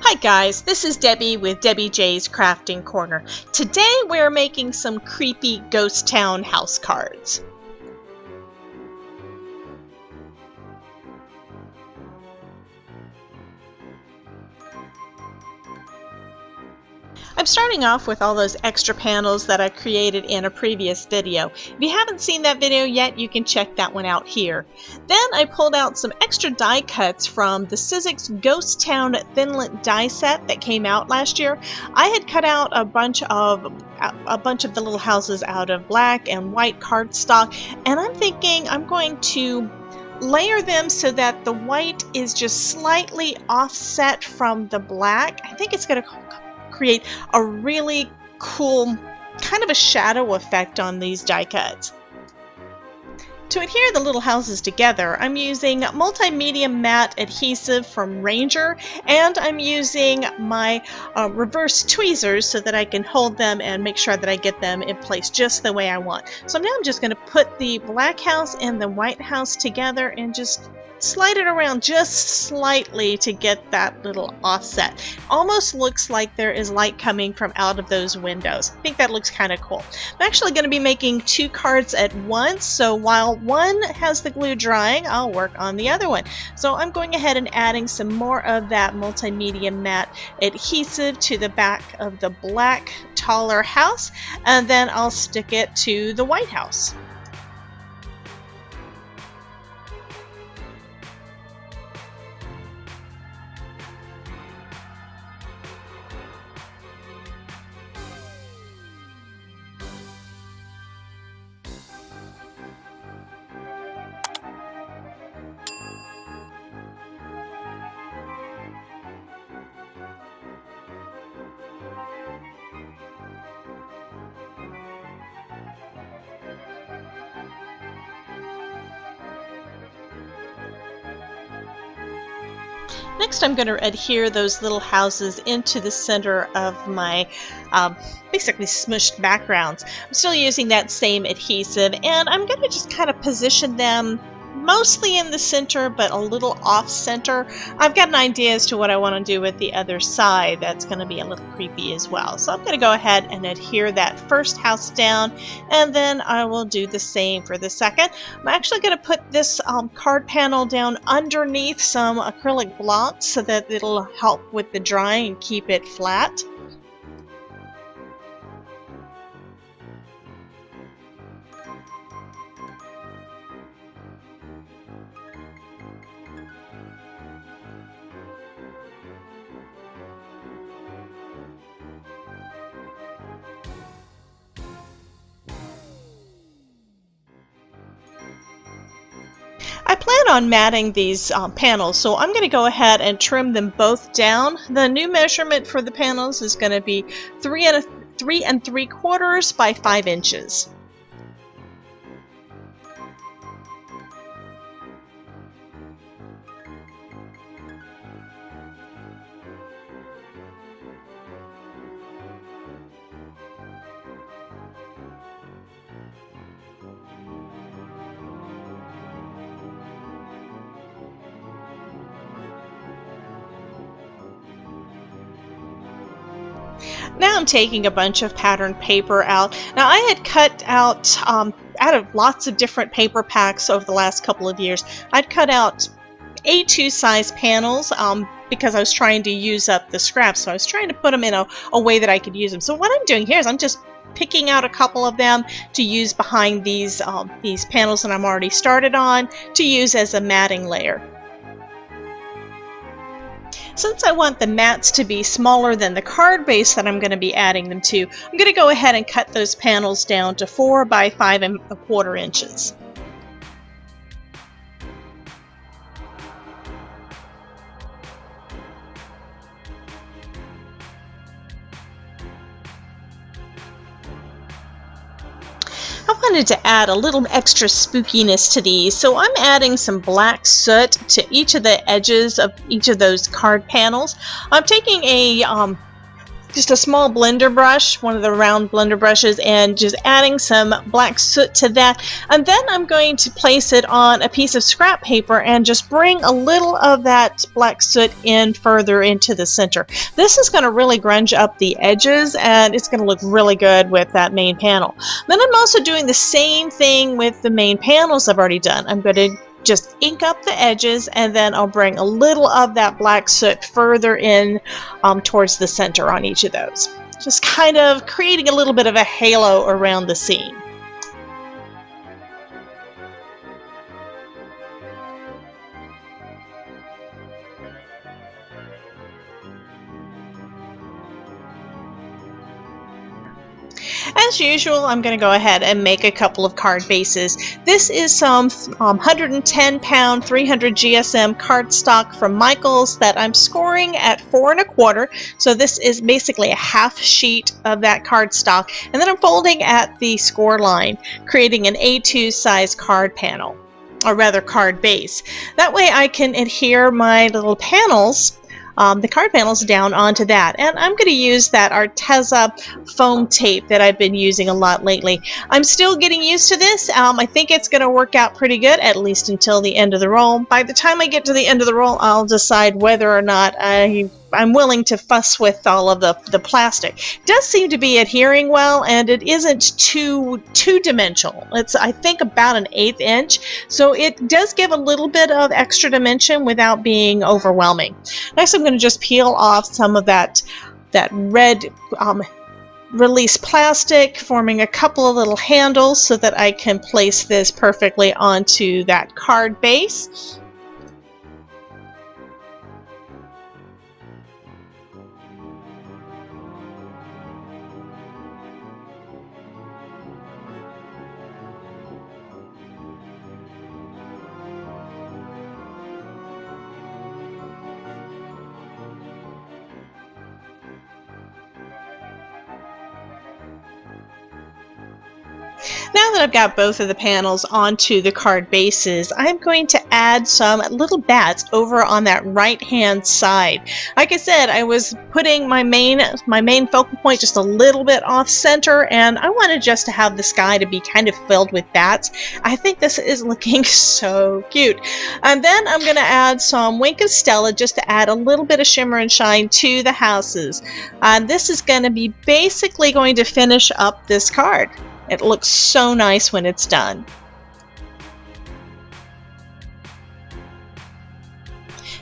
Hi guys, this is Debbie with Debbie J's Crafting Corner. Today we're making some creepy ghost town house cards. I'm starting off with all those extra panels that I created in a previous video. If you haven't seen that video yet, you can check that one out here. Then I pulled out some extra die cuts from the Sizzix Ghost Town Thinlit die set that came out last year. I had cut out a bunch of the little houses out of black and white cardstock, and I'm thinking I'm going to layer them so that the white is just slightly offset from the black. I think it's going to create a really cool kind of a shadow effect on these die cuts. To adhere the little houses together, I'm using multimedia matte adhesive from Ranger, and I'm using my reverse tweezers so that I can hold them and make sure that I get them in place just the way I want. So now I'm just going to put the black house and the white house together and just slide it around just slightly to get that little offset. Almost looks like there is light coming from out of those windows. I think that looks kind of cool. I'm actually going to be making two cards at once, so while one has the glue drying, I'll work on the other one. So I'm going ahead and adding some more of that multimedia matte adhesive to the back of the black taller house, and then I'll stick it to the white house. Next, I'm going to adhere those little houses into the center of my basically smushed backgrounds. I'm still using that same adhesive, and I'm going to just kind of position them mostly in the center, but a little off center. I've got an idea as to what I want to do with the other side. That's going to be a little creepy as well. So I'm going to go ahead and adhere that first house down, and then I will do the same for the second. I'm actually going to put this card panel down underneath some acrylic blocks so that it'll help with the drying and keep it flat. I plan on matting these panels, so I'm going to go ahead and trim them both down. The new measurement for the panels is going to be 3 3/4 by 5 inches. Now I'm taking a bunch of patterned paper out. Now I had cut out of lots of different paper packs over the last couple of years. I'd cut out A2 size panels because I was trying to use up the scraps. So I was trying to put them in a way that I could use them. So what I'm doing here is I'm just picking out a couple of them to use behind these panels that I'm already started on to use as a matting layer. Since I want the mats to be smaller than the card base that I'm going to be adding them to, I'm going to go ahead and cut those panels down to 4 by 5¼ inches. I wanted to add a little extra spookiness to these, so I'm adding some black soot to each of the edges of each of those card panels. I'm taking a just a small blender brush, one of the round blender brushes, and just adding some black soot to that. And then I'm going to place it on a piece of scrap paper and just bring a little of that black soot in further into the center. This is going to really grunge up the edges, and it's going to look really good with that main panel. Then I'm also doing the same thing with the main panels I've already done. I'm going to just ink up the edges, and then I'll bring a little of that black soot further in towards the center on each of those. Just kind of creating a little bit of a halo around the scene. As usual, I'm going to go ahead and make a couple of card bases. This is some 110 pound 300 GSM cardstock from Michaels that I'm scoring at 4 1/4. So this is basically a half sheet of that cardstock, and then I'm folding at the score line, creating an A2 size card panel, or rather card base. That way I can adhere my little panels, the card panels, down onto that. And I'm going to use that Arteza foam tape that I've been using a lot lately. I'm still getting used to this. I think it's going to work out pretty good, at least until the end of the roll. By the time I get to the end of the roll, I'll decide whether or not I'm willing to fuss with all of the plastic. It does seem to be adhering well, and it isn't two-dimensional. It's, I think, about an 1/8 inch, so it does give a little bit of extra dimension without being overwhelming. Next, I'm going to just peel off some of that red release plastic, forming a couple of little handles so that I can place this perfectly onto that card base. Now that I've got both of the panels onto the card bases, I'm going to add some little bats over on that right hand side. Like I said, I was putting my main focal point just a little bit off center, and I wanted just to have the sky to be kind of filled with bats. I think this is looking so cute. And then I'm going to add some Wink of Stella just to add a little bit of shimmer and shine to the houses. And this is going to be basically going to finish up this card. It looks so nice when it's done.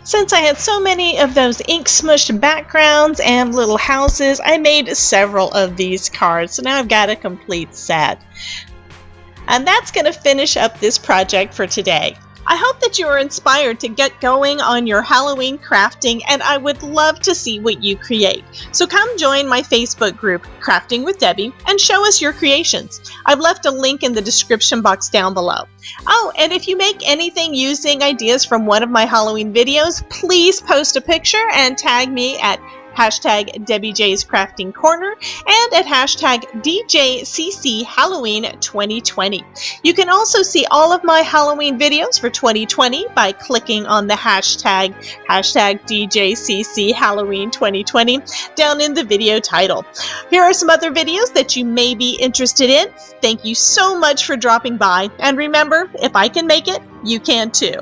Since I had so many of those ink smushed backgrounds and little houses, I made several of these cards. So now I've got a complete set. And that's going to finish up this project for today. I hope that you are inspired to get going on your Halloween crafting, and I would love to see what you create. So come join my Facebook group, Crafting with Debbie, and show us your creations. I've left a link in the description box down below. Oh, and if you make anything using ideas from one of my Halloween videos, please post a picture and tag me at hashtag Debbie J's Crafting Corner and at hashtag DJCC Halloween 2020. You can also see all of my Halloween videos for 2020 by clicking on the hashtag DJCC Halloween 2020 down in the video title. Here are some other videos that you may be interested in. Thank you so much for dropping by, and remember, if I can make it, you can too.